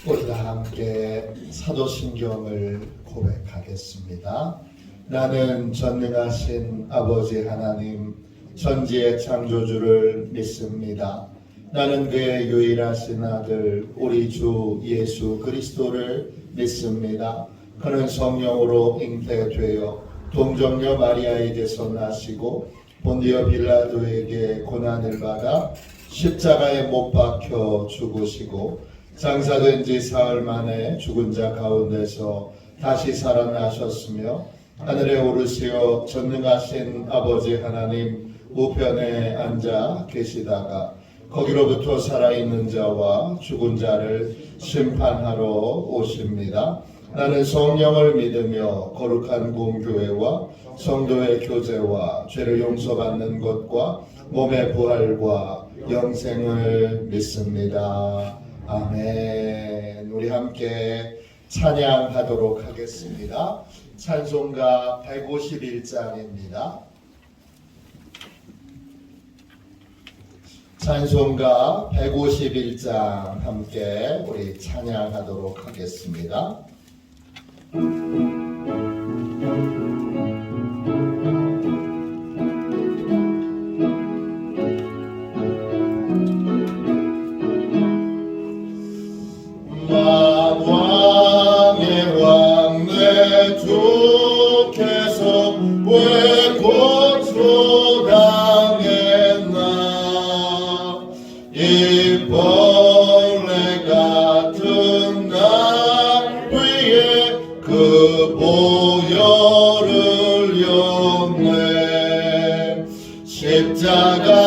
우리 다 함께 사도신경을 고백하겠습니다. 나는 전능하신 아버지 하나님 천지의 창조주를 믿습니다. 나는 그의 유일하신 아들 우리 주 예수 그리스도를 믿습니다. 그는 성령으로 잉태되어 동정녀 마리아에게서 나시고 본디오 빌라도에게 고난을 받아 십자가에 못 박혀 죽으시고 장사된 지 사흘 만에 죽은 자 가운데서 다시 살아나셨으며 하늘에 오르시어 전능하신 아버지 하나님 우편에 앉아 계시다가 거기로부터 살아있는 자와 죽은 자를 심판하러 오십니다. 나는 성령을 믿으며 거룩한 공교회와 성도의 교제와 죄를 용서받는 것과 몸의 부활과 영생을 믿습니다. 아멘. 우리 함께 찬양하도록 하겠습니다. 찬송가 151장입니다. 찬송가 151장 함께 우리 찬양하도록 하겠습니다. 만왕의 왕 내 주께서 왜 고초당했나 이 벌레 같은 날 위에 그 보혈을 였네. 십자가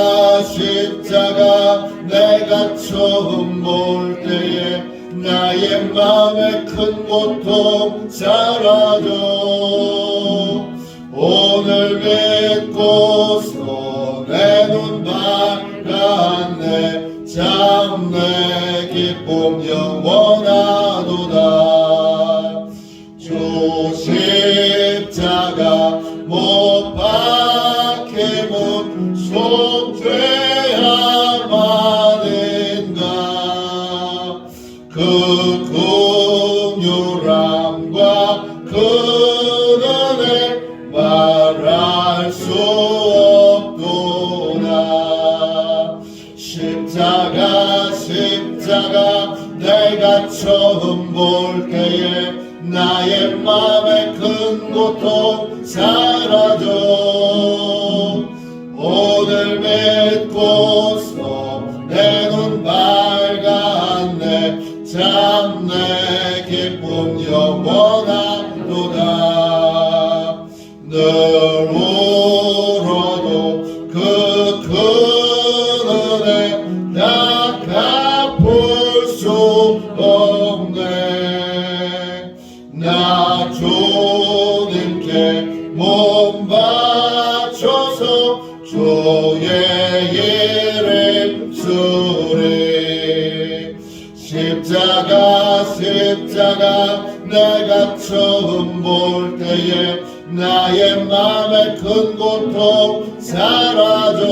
내가 처음 볼 때에 나의 마음의 큰 고통 사라져. 오늘 믿고서 내 눈 밝았네. 참 내 기쁨 영원하도다. 주 십자가 못 박힘은 속죄야만인가. 그 긍휼함과 그 은혜 말할 수 없도다. 십자가 내가 처음 볼 때에 나의 마음의 큰 고통 사라져. 오늘 믿고서 내 눈 밝았네. 참 내 기쁨 영원하도다. 늘 울어도 그 큰 은혜 다 갚을 수 없네. 나 주님께 몸 바쳐서 주의 이름 쓰리. 십자가 내가 처음 볼 때에 나의 마음의 큰 고통 사라져.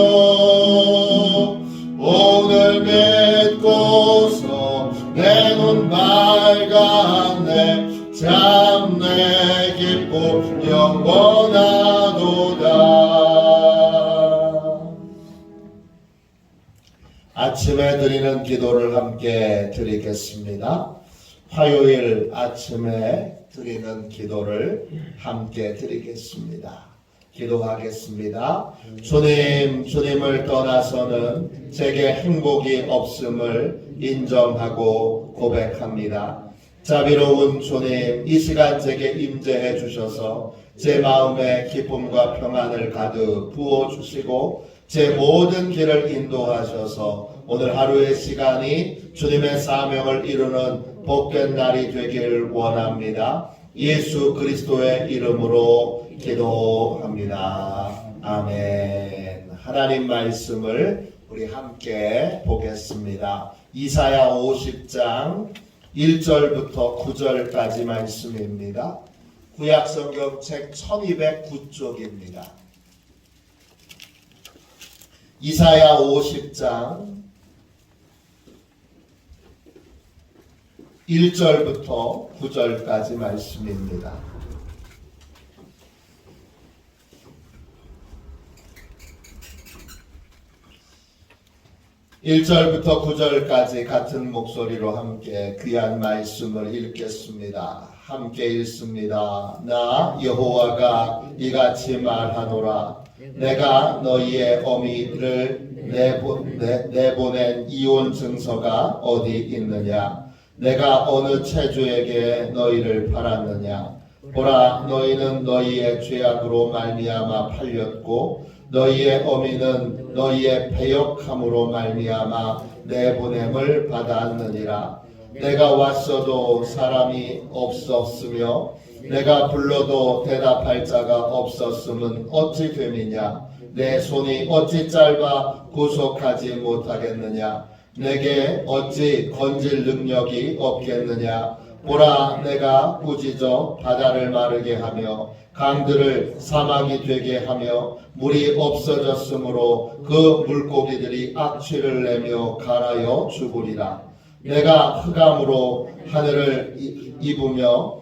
오늘 믿고서 내 눈 밝았네. 참 내 기쁨 영원하도다. 아침에 드리는 기도를 함께 드리겠습니다. 화요일 아침에 드리는 기도를 함께 드리겠습니다. 기도하겠습니다. 주님을 떠나서는 제게 행복이 없음을 인정하고 고백합니다. 자비로운 주님, 이 시간 제게 임재해 주셔서 제 마음에 기쁨과 평안을 가득 부어주시고 제 모든 길을 인도하셔서 오늘 하루의 시간이 주님의 사명을 이루는 복된 날이 되길 원합니다. 예수 그리스도의 이름으로 기도합니다. 아멘. 하나님 말씀을 우리 함께 보겠습니다. 이사야 50장 1절부터 9절까지 말씀입니다. 구약성경 책 1209쪽입니다. 이사야 50장 1절부터 9절까지 말씀입니다. 1절부터 9절까지 같은 목소리로 함께 귀한 말씀을 읽겠습니다. 함께 읽습니다. 나 여호와가 이같이 말하노라. 내가 너희의 어미를 내보낸 이혼 증서가 어디 있느냐? 내가 어느 체주에게 너희를 팔았느냐? 보라, 너희는 너희의 죄악으로 말미암아 팔렸고 너희의 어미는 너희의 배역함으로 말미암아 내보냄을 받았느니라. 내가 왔어도 사람이 없었으며 내가 불러도 대답할 자가 없었음은 어찌 됨이냐? 내 손이 어찌 짧아 구속하지 못하겠느냐? 내게 어찌 건질 능력이 없겠느냐? 보라, 내가 꾸짖어 바다를 마르게 하며 강들을 사막이 되게 하며 물이 없어졌으므로 그 물고기들이 악취를 내며 갈아여 죽으리라. 내가 흑암으로 하늘을 입히며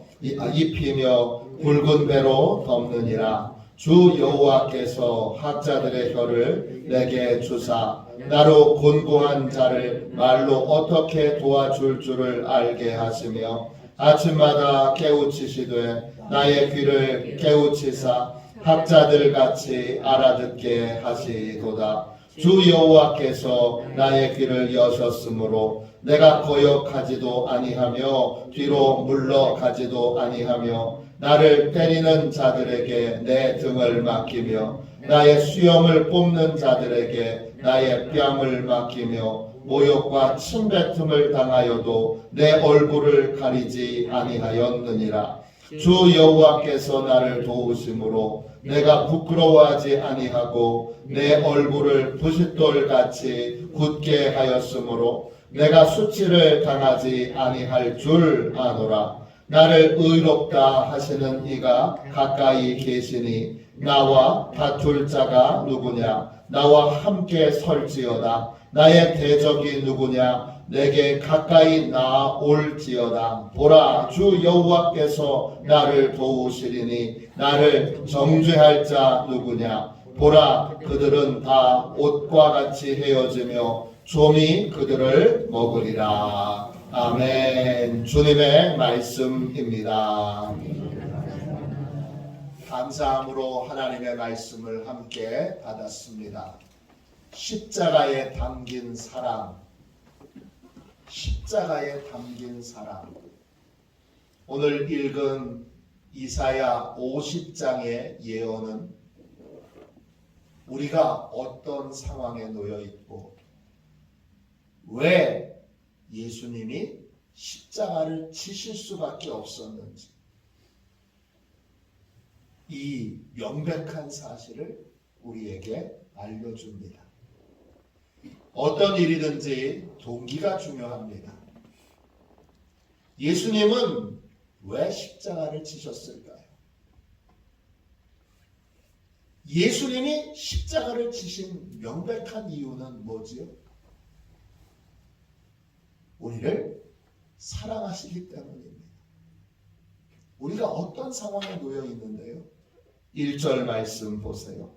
굵은 배로 덮느니라. 주 여호와께서 학자들의 혀를 내게 주사 나로 곤고한 자를 말로 어떻게 도와줄 줄을 알게 하시며 아침마다 깨우치시되 나의 귀를 깨우치사 학자들 같이 알아듣게 하시도다. 주 여호와께서 나의 귀를 여셨으므로 내가 거역하지도 아니하며 뒤로 물러가지도 아니하며 나를 때리는 자들에게 내 등을 맡기며 나의 수염을 뽑는 자들에게 나의 뺨을 맡기며 모욕과 침뱉음을 당하여도 내 얼굴을 가리지 아니하였느니라. 주 여호와께서 나를 도우심으로 내가 부끄러워하지 아니하고 내 얼굴을 부싯돌같이 굳게 하였으므로 내가 수치를 당하지 아니할 줄 아노라. 나를 의롭다 하시는 이가 가까이 계시니 나와 다툴 자가 누구냐? 나와 함께 설지어다. 나의 대적이 누구냐? 내게 가까이 나올지어다. 보라, 주 여호와께서 나를 도우시리니 나를 정죄할 자 누구냐? 보라, 그들은 다 옷과 같이 헤어지며 좀이 그들을 먹으리라. 아멘. 주님의 말씀입니다. 감사함으로 하나님의 말씀을 함께 받았습니다. 십자가에 담긴 사랑, 십자가에 담긴 사랑. 오늘 읽은 이사야 50장의 예언은 우리가 어떤 상황에 놓여 있고 왜 예수님이 십자가를 지실 수밖에 없었는지 이 명백한 사실을 우리에게 알려줍니다. 어떤 일이든지 동기가 중요합니다. 예수님은 왜 십자가를 지셨을까요? 예수님이 십자가를 지신 명백한 이유는 뭐지요? 우리를 사랑하시기 때문입니다. 우리가 어떤 상황에 놓여 있는데요? 1절 말씀 보세요.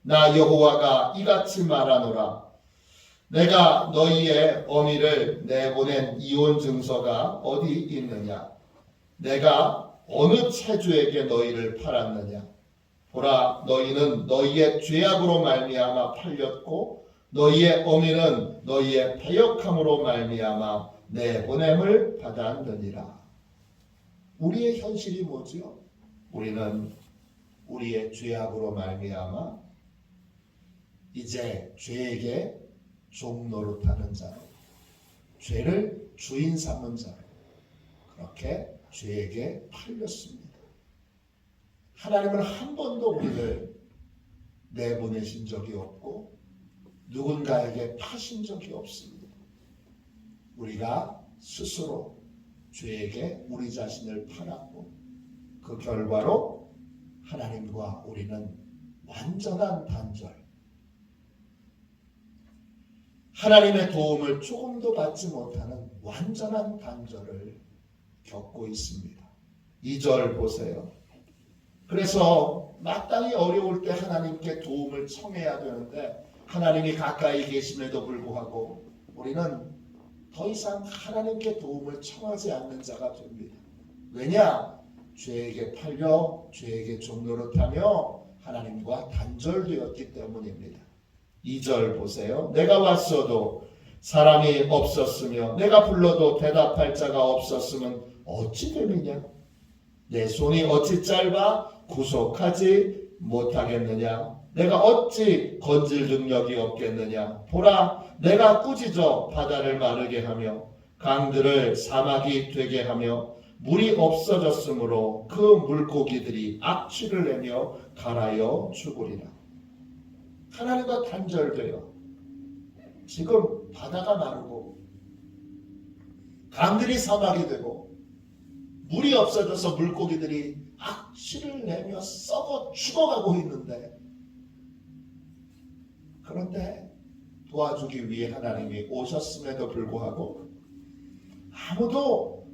나 여호와가 이같이 말하노라. 내가 너희의 어미를 내보낸 이혼 증서가 어디 있느냐? 내가 어느 체주에게 너희를 팔았느냐? 보라, 너희는 너희의 죄악으로 말미암아 팔렸고 너희의 어미는 너희의 패역함으로 말미암아 내보냄을 받았느니라. 우리의 현실이 뭐지요? 우리는 우리의 죄악으로 말미암아 이제 죄에게 종노릇하는 자로, 죄를 주인 삼는 자로 그렇게 죄에게 팔렸습니다. 하나님은 한 번도 우리를 내보내신 적이 없고 누군가에게 파신 적이 없습니다. 우리가 스스로 죄에게 우리 자신을 팔았고 그 결과로 하나님과 우리는 완전한 단절, 하나님의 도움을 조금도 받지 못하는 완전한 단절을 겪고 있습니다. 2절 보세요. 그래서 마땅히 어려울 때 하나님께 도움을 청해야 되는데 하나님이 가까이 계심에도 불구하고 우리는 더 이상 하나님께 도움을 청하지 않는 자가 됩니다. 왜냐? 죄에게 팔려 죄에게 종노릇하며 하나님과 단절되었기 때문입니다. 2절 보세요. 내가 왔어도 사람이 없었으며 내가 불러도 대답할 자가 없었으면 어찌 됨이냐? 내 손이 어찌 짧아 구속하지 못하겠느냐? 내가 어찌 건질 능력이 없겠느냐? 보라, 내가 꾸짖어 바다를 마르게 하며 강들을 사막이 되게 하며 물이 없어졌으므로 그 물고기들이 악취를 내며 갈아여 죽으리라. 하나님과 단절되어 지금 바다가 마르고 강들이 사막이 되고 물이 없어져서 물고기들이 악취를 내며 썩어 죽어가고 있는데, 그런데 도와주기 위해 하나님이 오셨음에도 불구하고 아무도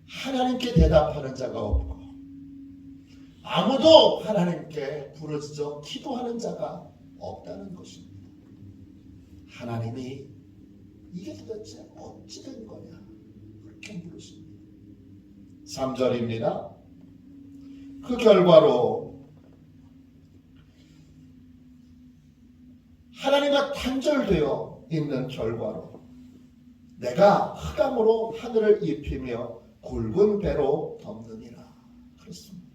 하나님께 대답하는 자가 없고 아무도 하나님께 부르짖어 기도하는 자가 없다는 것입니다. 하나님이 이게 도대체 어찌 된 거냐 그렇게 물으십니다. 3절입니다. 그 결과로 하나님과 단절되어 있는 결과로 내가 흑암으로 하늘을 입히며 굵은 배로 덮느니라 그랬습니다.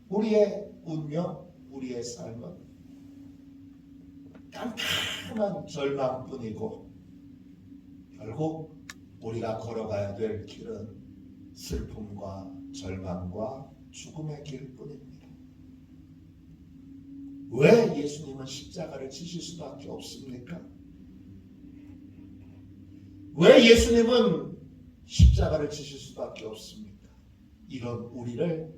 우리의 운명, 우리의 삶은 깜깜한 절망뿐이고 결국 우리가 걸어가야 될 길은 슬픔과 절망과 죽음의 길뿐입니다. 왜 예수님은 십자가를 지실 수밖에 없습니까? 왜 예수님은 십자가를 지실 수밖에 없습니까? 이런 우리를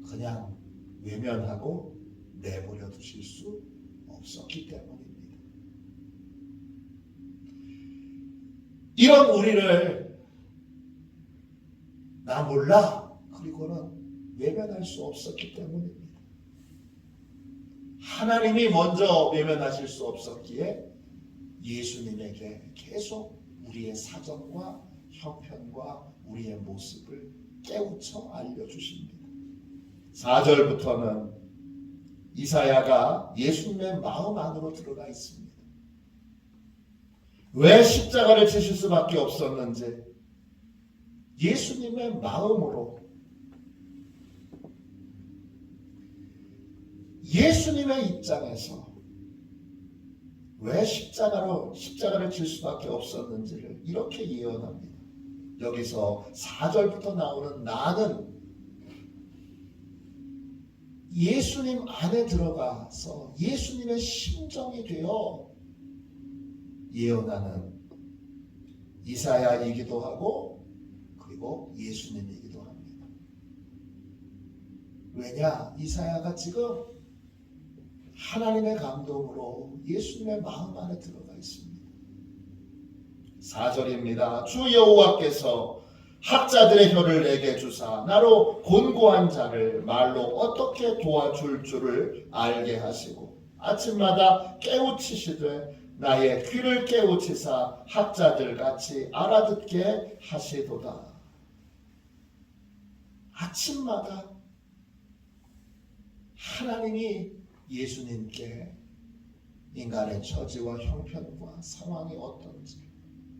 그냥 외면하고 내버려 두실 수 없었기 때문입니다. 이런 우리를 나 몰라 그리고는 외면할 수 없었기 때문입니다. 하나님이 먼저 외면하실 수 없었기에 예수님에게 계속 우리의 사정과 형편과 우리의 모습을 깨우쳐 알려주십니다. 4절부터는 이사야가 예수님의 마음 안으로 들어가 있습니다. 왜 십자가를 지실 수밖에 없었는지 예수님의 마음으로 예수님의 입장에서 왜 십자가를 질 수밖에 없었는지를 이렇게 예언합니다. 여기서 4절부터 나오는 나는 예수님 안에 들어가서 예수님의 심정이 되어 예언하는 이사야이기도 하고 그리고 예수님이기도 합니다. 왜냐? 이사야가 지금 하나님의 감동으로 예수님의 마음 안에 들어가 있습니다. 4절입니다. 주 여호와께서 학자들의 혀를 내게 주사 나로 곤고한 자를 말로 어떻게 도와줄 줄을 알게 하시고 아침마다 깨우치시되 나의 귀를 깨우치사 학자들 같이 알아듣게 하시도다. 아침마다 하나님이 예수님께 인간의 처지와 형편과 상황이 어떤지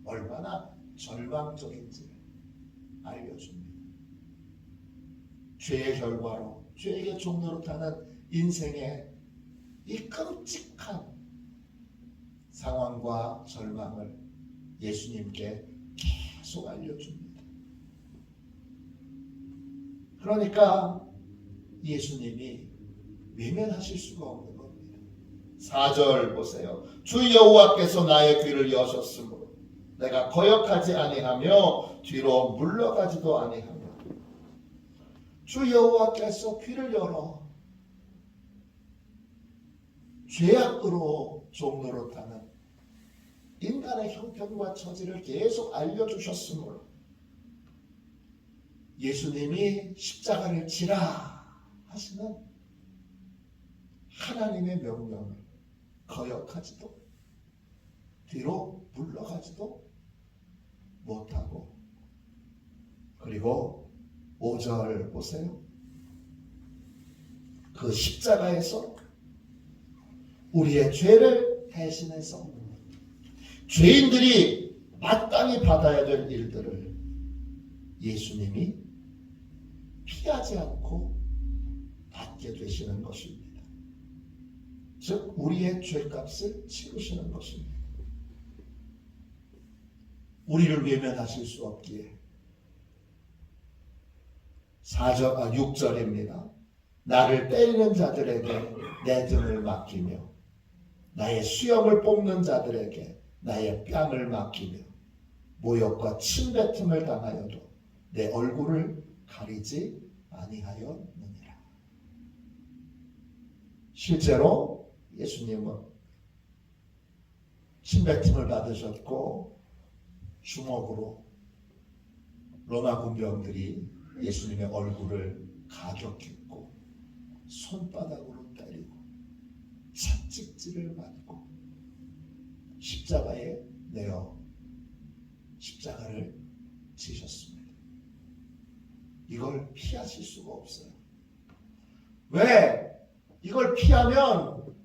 얼마나 절망적인지 알려줍니다. 죄의 결과로 죄에게 종노릇하는 인생의 이 끔찍한 상황과 절망을 예수님께 계속 알려줍니다. 그러니까 예수님이 외면하실 수가 없는 겁니다. 4절 보세요. 주 여호와께서 나의 귀를 여셨으므로 내가 거역하지 아니하며 뒤로 물러가지도 아니하며. 주 여호와께서 귀를 열어 죄악으로 종노릇하는 인간의 형편과 처지를 계속 알려주셨으므로 예수님이 십자가를 지라 하시는 하나님의 명령을 거역하지도 뒤로 물러가지도 못하고, 그리고 5절 보세요. 그 십자가에서 우리의 죄를 대신해서 죄인들이 마땅히 받아야 될 일들을 예수님이 피하지 않고 받게 되시는 것입니다. 즉 우리의 죄값을 치르시는 것입니다. 우리를 외면하실 수 없기에 6절입니다. 나를 때리는 자들에게 내 등을 맡기며 나의 수염을 뽑는 자들에게 나의 뺨을 맡기며 모욕과 침뱉음을 당하여도 내 얼굴을 가리지 아니하였느니라. 실제로 예수님은 침뱉음을 받으셨고 주먹으로 로마 군병들이 예수님의 얼굴을 가격했고 손바닥으로 때리고 채찍질을 맞고 십자가에 내어 십자가를 지셨습니다. 이걸 피하실 수가 없어요. 왜? 이걸 피하면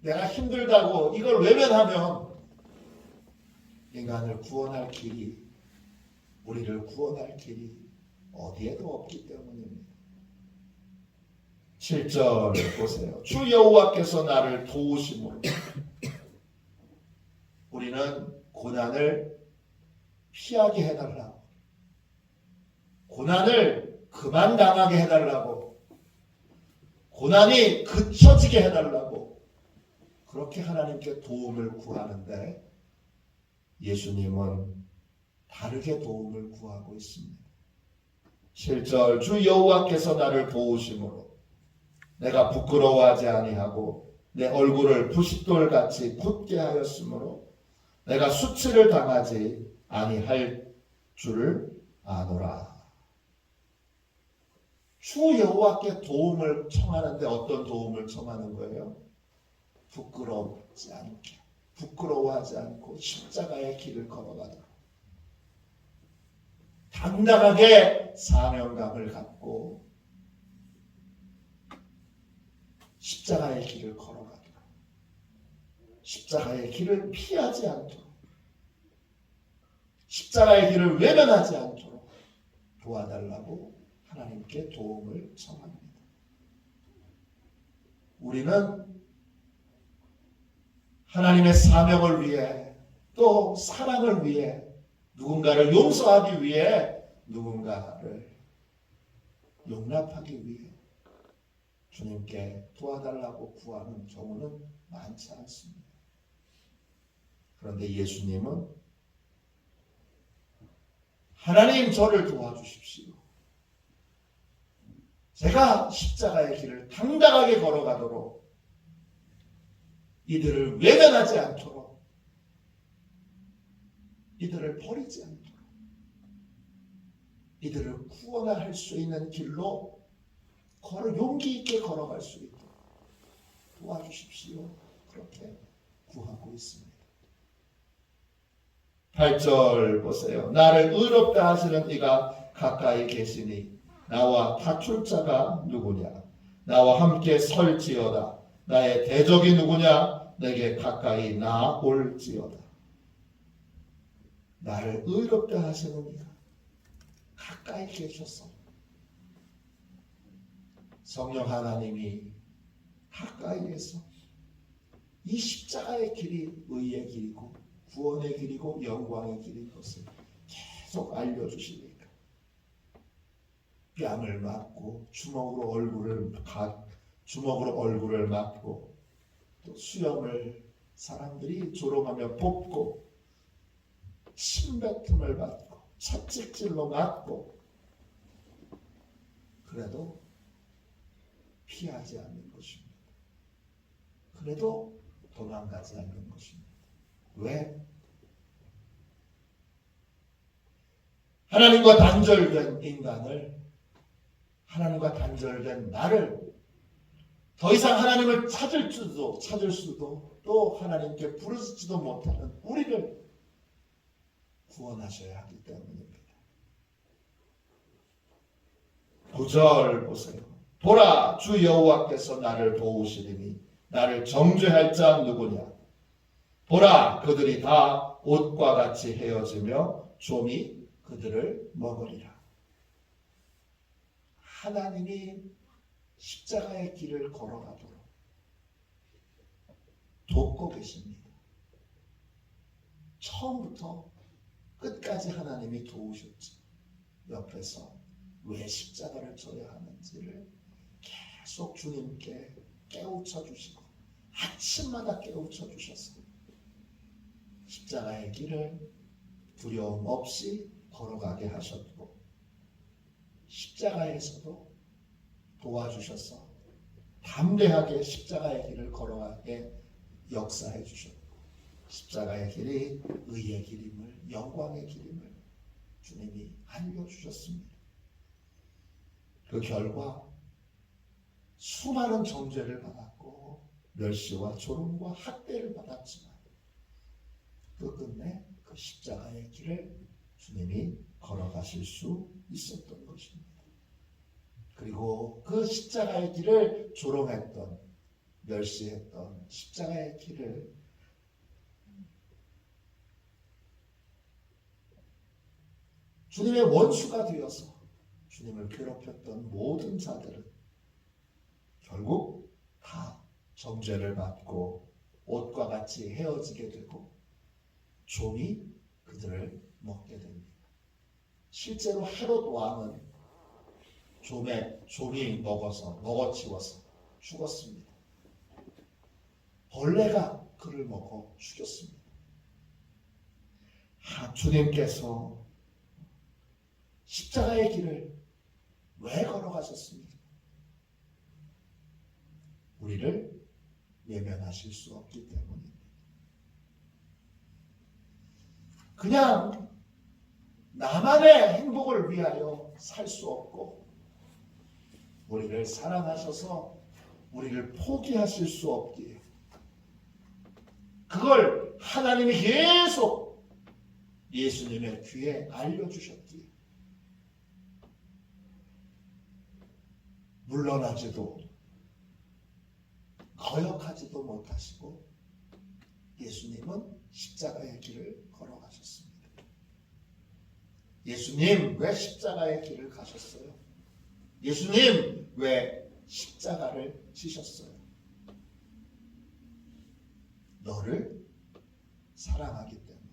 내가 힘들다고 이걸 외면하면 인간을 구원할 길이, 우리를 구원할 길이 어디에도 없기 때문입니다. 7절 보세요. 주 여호와께서 나를 도우심으로 우리는 고난을 피하게 해달라고, 고난을 그만 당하게 해달라고, 고난이 그쳐지게 해달라고 그렇게 하나님께 도움을 구하는데 예수님은 다르게 도움을 구하고 있습니다. 7절 주 여호와께서 나를 도우심으로 내가 부끄러워하지 아니하고 내 얼굴을 부싯돌같이 굳게 하였으므로 내가 수치를 당하지 아니할 줄을 아노라. 주 여호와께 도움을 청하는데 어떤 도움을 청하는 거예요? 부끄럽지 않게, 부끄러워하지 않고 십자가의 길을 걸어가도록 당당하게 사명감을 갖고 십자가의 길을 걸어가도록, 십자가의 길을 피하지 않도록, 십자가의 길을 외면하지 않도록 도와달라고 하나님께 도움을 청합니다. 우리는 하나님의 사명을 위해 또 사랑을 위해 누군가를 용서하기 위해 누군가를 용납하기 위해 주님께 도와달라고 구하는 경우는 많지 않습니다. 그런데 예수님은 하나님 저를 도와주십시오. 제가 십자가의 길을 당당하게 걸어가도록 이들을 외면하지 않도록 이들을 버리지 않도록 이들을 구원할 수 있는 길로 용기 있게 걸어갈 수 있도록 도와주십시오. 그렇게 구하고 있습니다. 8절 보세요. 나를 의롭다 하시는 이가 가까이 계시니 나와 다툴 자가 누구냐? 나와 함께 설지어다. 나의 대적이 누구냐? 내게 가까이 나올지어다. 나를 의롭다 하시는 이가 가까이 계셔서 성령 하나님이 가까이에서 이 십자가의 길이 의의 길이고 구원의 길이고 영광의 길인 것을 계속 알려주시니까 뺨을 맞고 주먹으로 얼굴을 맞고 또 수염을 사람들이 조롱하며 뽑고 침뱉음을 받고 채찍질로 맞고 그래도 피하지 않는 것입니다. 그래도 도망가지 않는 것입니다. 왜? 하나님과 단절된 인간을, 하나님과 단절된 나를 더 이상 하나님을 찾을 수도 또 하나님께 부르지도 못하는 우리를 구원하셔야 하기 때문입니다. 9절 보세요. 보라, 주 여호와께서 나를 도우시리니 나를 정죄할 자 누구냐? 보라, 그들이 다 옷과 같이 헤어지며 좀이 그들을 먹으리라. 하나님이 십자가의 길을 걸어가도록 돕고 계십니다. 처음부터 끝까지 하나님이 도우셨죠. 옆에서 왜 십자가를 져야 하는지를 계속 주님께 깨우쳐 주시고 아침마다 깨우쳐 주셔서 십자가의 길을 두려움 없이 걸어가게 하셨고 십자가에서도 도와주셔서 담대하게 십자가의 길을 걸어가게 역사해 주셨고 십자가의 길이 의의 길임을, 영광의 길임을 주님이 알려주셨습니다. 그 결과 수많은 정죄를 받았고 멸시와 조롱과 학대를 받았지만 끝끝내 그 십자가의 길을 주님이 걸어가실 수 있었던 것입니다. 그리고 그 십자가의 길을 조롱했던, 멸시했던 십자가의 길을 주님의 원수가 되어서 주님을 괴롭혔던 모든 자들은 결국 다 정죄를 받고 옷과 같이 헤어지게 되고 좀이 그들을 먹게 됩니다. 실제로 헤롯 왕은 좀이 먹어치워서 죽었습니다. 벌레가 그를 먹어 죽였습니다. 주님께서 십자가의 길을 왜 걸어가셨습니까? 우리를 외면하실 수 없기 때문입니다. 그냥 나만의 행복을 위하여 살 수 없고 우리를 사랑하셔서 우리를 포기하실 수 없기에 그걸 하나님이 계속 예수님의 귀에 알려주셨기에 물러나지도 거역하지도 못하시고 예수님은 십자가의 길을 걸어가셨습니다. 예수님 왜 십자가의 길을 가셨어요? 예수님 왜 십자가를 지셨어요? 너를 사랑하기 때문에.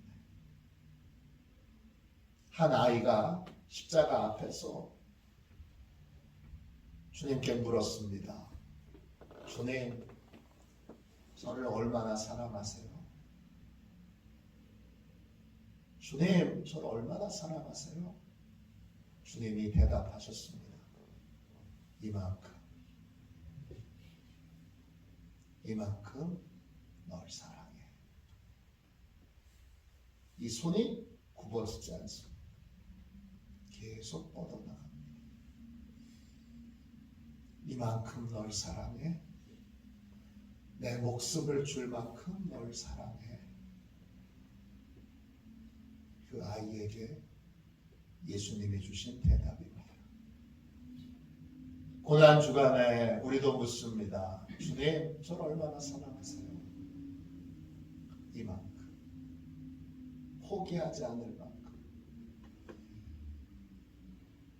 한 아이가 십자가 앞에서 주님께 물었습니다. 주님, 저를 얼마나 사랑하세요? 주님, 저를 얼마나 사랑하세요? 주님이 대답하셨습니다. 이만큼 널 사랑해. 이 손이 굽어지지 않습니다. 계속 뻗어나갑니다. 이만큼 널 사랑해. 내 목숨을 줄 만큼 널 사랑해. 그 아이에게 예수님이 주신 대답입니다. 고난주간에 우리도 묻습니다. 주님, 저를 얼마나 사랑하세요? 이만큼. 포기하지 않을 만큼.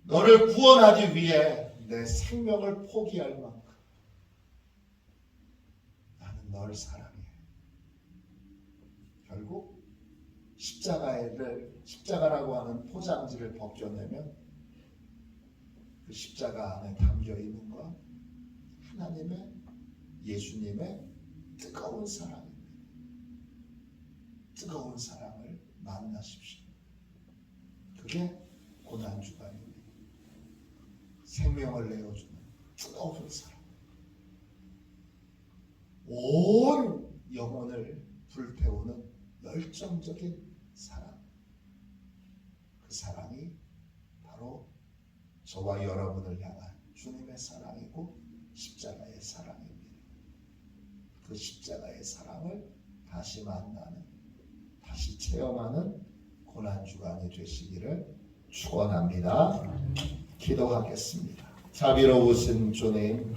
너를 구원하기 위해 내 생명을 포기할 만큼 나는 널 사랑해. 결국 십자가라고 하는 포장지를 벗겨내면 그 십자가 안에 담겨 있는 건 하나님의, 예수님의 뜨거운 사랑입니다. 뜨거운 사랑을 만나십시오. 그게 고난주간입니다. 생명을 내어주는 뜨거운 사랑. 온 영혼을 불태우는 열정적인 사랑, 그 사랑이 바로 저와 여러분을 향한 주님의 사랑이고 십자가의 사랑입니다. 그 십자가의 사랑을 다시 만나는, 다시 체험하는 고난주간이 되시기를 축원합니다. 기도하겠습니다. 자비로우신 주님,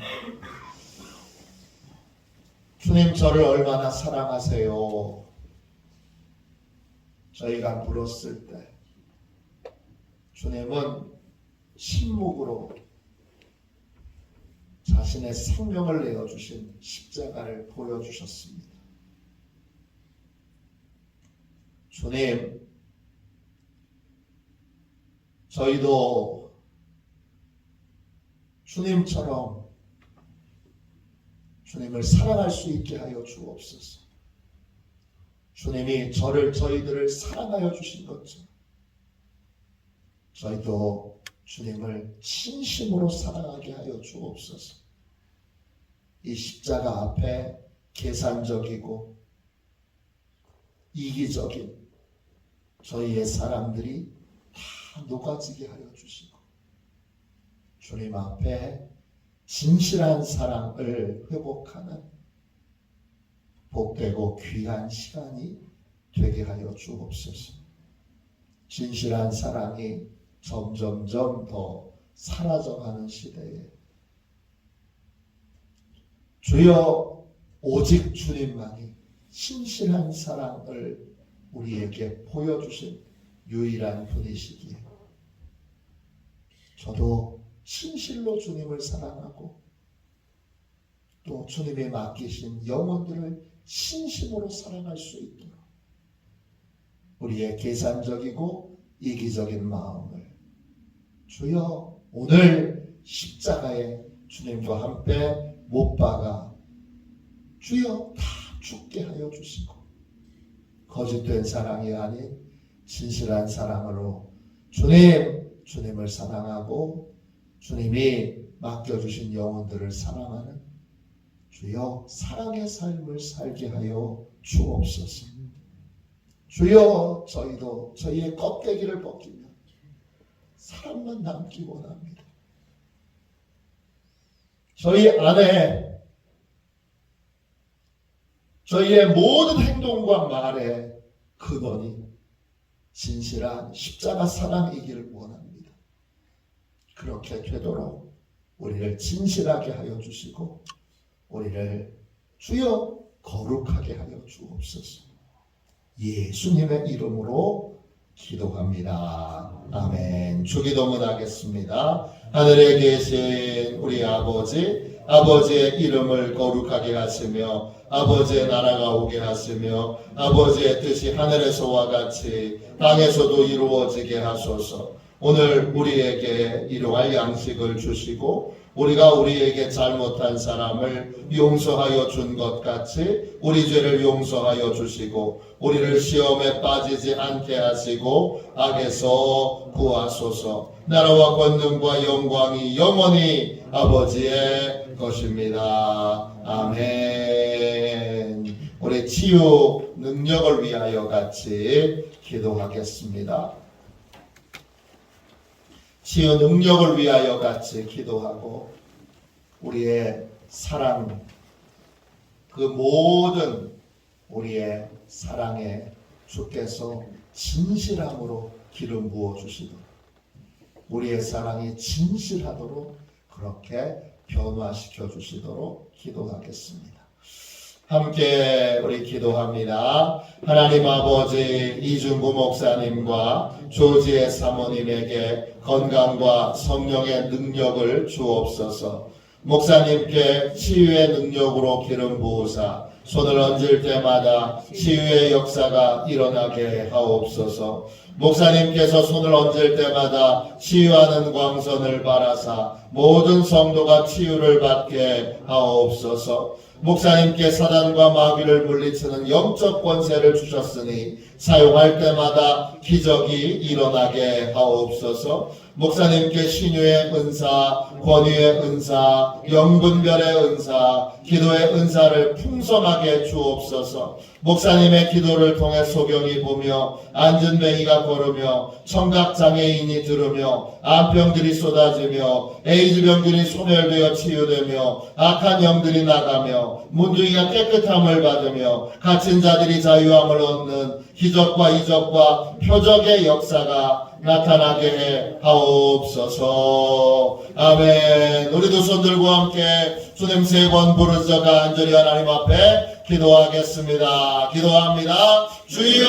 주님 저를 얼마나 사랑하세요. 저희가 물었을 때 주님은 침묵으로 자신의 생명을 내어주신 십자가를 보여주셨습니다. 주님, 저희도 주님처럼 주님을 사랑할 수 있게 하여 주옵소서. 주님이 저희들을 사랑하여 주신 것처럼 저희도 주님을 진심으로 사랑하게 하여 주옵소서. 이 십자가 앞에 계산적이고 이기적인 저희의 사랑들이 다 녹아지게 하여 주시고 주님 앞에 진실한 사랑을 회복하는 복되고 귀한 시간이 되게 하여 주옵소서. 진실한 사랑이 점점점 더 사라져가는 시대에 주여, 오직 주님만이 신실한 사랑을 우리에게 보여주신 유일한 분이시기에 저도 진실로 주님을 사랑하고 또 주님이 맡기신 영혼들을 진심으로 사랑할 수 있도록 우리의 계산적이고 이기적인 마음을 주여, 오늘 십자가에 주님과 함께 못 박아 주여 다 죽게 하여 주시고 거짓된 사랑이 아닌 진실한 사랑으로 주님을 사랑하고 주님이 맡겨주신 영혼들을 사랑하는 주여 사랑의 삶을 살게 하여 주옵소서. 주여, 저희도 저희의 껍데기를 벗기며 사랑만 남기 원합니다. 저희 안에 저희의 모든 행동과 말의 근원이 진실한 십자가 사랑이기를 원합니다. 그렇게 되도록 우리를 진실하게 하여 주시고 우리를 주여 거룩하게 하여 주옵소서. 예수님의 이름으로 기도합니다. 아멘. 주기도문 하겠습니다. 하늘에 계신 우리 아버지의 이름을 거룩하게 하시며 아버지의 나라가 오게 하시며 아버지의 뜻이 하늘에서와 같이 땅에서도 이루어지게 하소서. 오늘 우리에게 일용할 양식을 주시고 우리가 우리에게 잘못한 사람을 용서하여 준 것 같이 우리 죄를 용서하여 주시고 우리를 시험에 빠지지 않게 하시고 악에서 구하소서. 나라와 권능과 영광이 영원히 아버지의 것입니다. 아멘. 우리 치유 능력을 위하여 같이 기도하겠습니다. 치유 능력을 위하여 같이 기도하고 우리의 사랑, 그 모든 우리의 사랑에 주께서 진실함으로 기름 부어주시도록 우리의 사랑이 진실하도록 그렇게 변화시켜 주시도록 기도하겠습니다. 함께 우리 기도합니다. 하나님 아버지, 이중구 목사님과 조지의 사모님에게 건강과 성령의 능력을 주옵소서. 목사님께 치유의 능력으로 기름 부으사 손을 얹을 때마다 치유의 역사가 일어나게 하옵소서. 목사님께서 손을 얹을 때마다 치유하는 광선을 바라사 모든 성도가 치유를 받게 하옵소서. 목사님께 사단과 마귀를 물리치는 영적 권세를 주셨으니 사용할 때마다 기적이 일어나게 하옵소서. 목사님께 신유의 은사, 권위의 은사, 영분별의 은사, 기도의 은사를 풍성하게 주옵소서. 목사님의 기도를 통해 소경이 보며 안전뱅이가 걸으며 청각장애인이 들으며 암병들이 쏟아지며 에이즈 병균이 소멸되어 치유되며 악한 영들이 나가며 문둥이가 깨끗함을 받으며 갇힌 자들이 자유함을 얻는 기적과 이적과 표적의 역사가 나타나게 해 하옵소서. 아멘. 우리도 손 들고 함께 주님 세 번 부르짖어 간절히 하나님 앞에 기도하겠습니다. 기도합니다. 주여